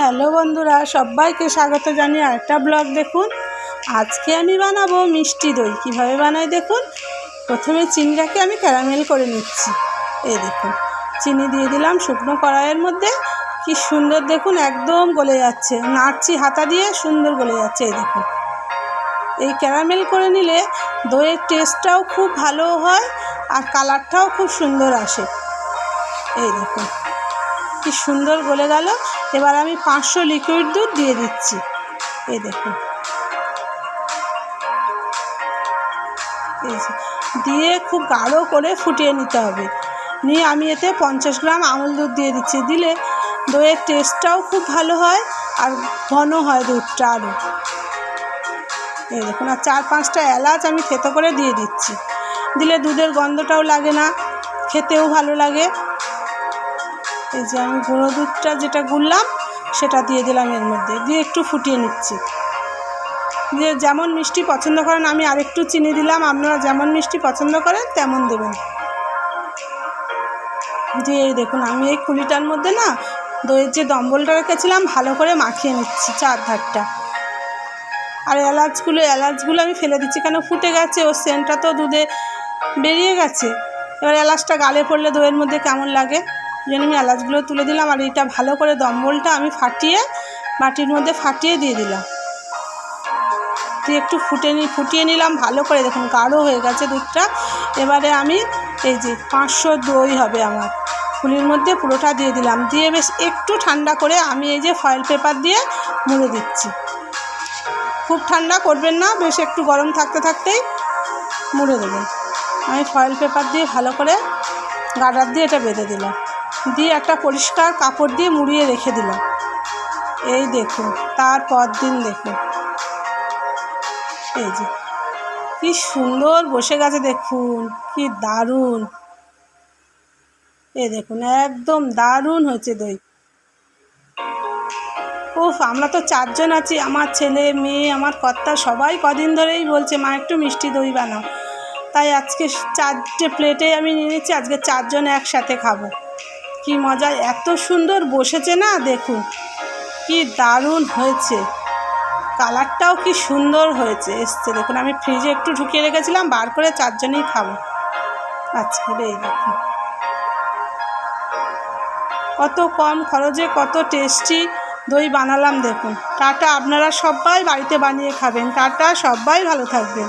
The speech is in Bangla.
হ্যালো বন্ধুরা, সবাইকে স্বাগত জানিয়ে আরেকটা ব্লগ দেখুন। আজকে আমি বানাবো মিষ্টি দই। কিভাবে বানাই দেখুন। প্রথমে চিনিটাকে আমি ক্যারামেল করে নিচ্ছি। এই দেখুন, চিনি দিয়ে দিলাম শুকনো কড়াইয়ের মধ্যে। কি সুন্দর দেখুন, একদম গলে যাচ্ছে, নাড়ছি হাতা দিয়ে, সুন্দর গলে যাচ্ছে। এই দেখুন, এই ক্যারামেল করে নিলে দইয়ের টেস্টটাও খুব ভালো হয় আর কালারটাও খুব সুন্দর আসে। এই দেখুন কি সুন্দর গলে গেল। এবার আমি 500 লিকুইড দুধ দিয়ে দিচ্ছি। এই দেখুন, এই দিয়ে খুব গাঢ় করে ফুটিয়ে নিতে হবে। নিয়ে আমি এতে 50 গ্রাম আমুল দুধ দিয়ে দিচ্ছি। দিলে দইয়ের টেস্টটাও খুব ভালো হয় আর ঘন হয় দুধটা আরও। এই দেখুন, আর 4-5টা এলাচ আমি থেতো করে দিয়ে দিচ্ছি। দিলে দুধের গন্ধটাও লাগে না, খেতেও ভালো লাগে। এই যে আমি গুঁড়ো দুধটা যেটা গুললাম সেটা দিয়ে দিলাম এর মধ্যে, দিয়ে একটু ফুটিয়ে নিচ্ছি। দিয়ে যেমন মিষ্টি পছন্দ করেন, আমি আরেকটু চিনি দিলাম, আপনারা যেমন মিষ্টি পছন্দ করেন তেমন দেবেন। দিয়ে এই দেখুন, আমি এই খুলিটার মধ্যে না দইয়ের যে দম্বলটা রেখেছিলাম ভালো করে মাখিয়ে নিচ্ছি চারধারটা। আর এলাচগুলো আমি ফেলে দিচ্ছি, কেন ফুটে গেছে, ওর সেন্টটা তো দুধে বেরিয়ে গেছে। এবার এলাচটা গালে পড়লে দইয়ের মধ্যে কেমন লাগে, এই জন্য আমি এলাচগুলো তুলে দিলাম। আর এইটা ভালো করে দম্বলটা আমি ফাটিয়ে বাটির মধ্যে ফাটিয়ে দিয়ে দিলাম। দিয়ে একটু ফুটিয়ে নিলাম ভালো করে। দেখুন গাঢ় হয়ে গেছে দুধটা। এবারে আমি এই যে 500 দই হবে আমার, ফুলির মধ্যে পুরোটা দিয়ে দিলাম। দিয়ে বেশ একটু ঠান্ডা করে আমি এই যে ফয়েল পেপার দিয়ে মুড়ে দিচ্ছি। খুব ঠান্ডা করবেন না, বেশ একটু গরম থাকতে থাকতেই মুড়ে দেবেন। আমি ফয়েল পেপার দিয়ে ভালো করে গার্ডার দিয়ে এটা বেঁধে দিলাম। দিয়ে একটা পরিষ্কার কাপড় দিয়ে মুড়িয়ে রেখে দিলাম। এই দেখুন, তারপর দিন দেখুন এই যে কি সুন্দর বসে গেছে, দেখুন কি দারুণ। এই দেখুন একদম দারুণ হয়েছে দই। উফ, আমরা তো 4 জন আছি, আমার ছেলে মেয়ে আমার কর্তা, সবাই কদিন ধরেই বলছে মা একটু মিষ্টি দই বানাও। তাই আজকে 4টে প্লেটে আমি নিয়ে নিচ্ছি। আজকে 4 জন একসাথে খাবো। কি মজা, এত সুন্দর বসেছে না, দেখুন কি দারুণ হয়েছে। কালারটাও কি সুন্দর হয়েছে এসছে। দেখুন আমি ফ্রিজে একটু ঢুকিয়ে রেখেছিলাম, বার করে 4 জনই খাবো আজকে। এই দেখুন কত কম খরচে কত টেস্টি দই বানালাম। দেখুন, টাটা, আপনারা সবাই বাড়িতে বানিয়ে খাবেন। টাটা, সবাই ভালো থাকবেন।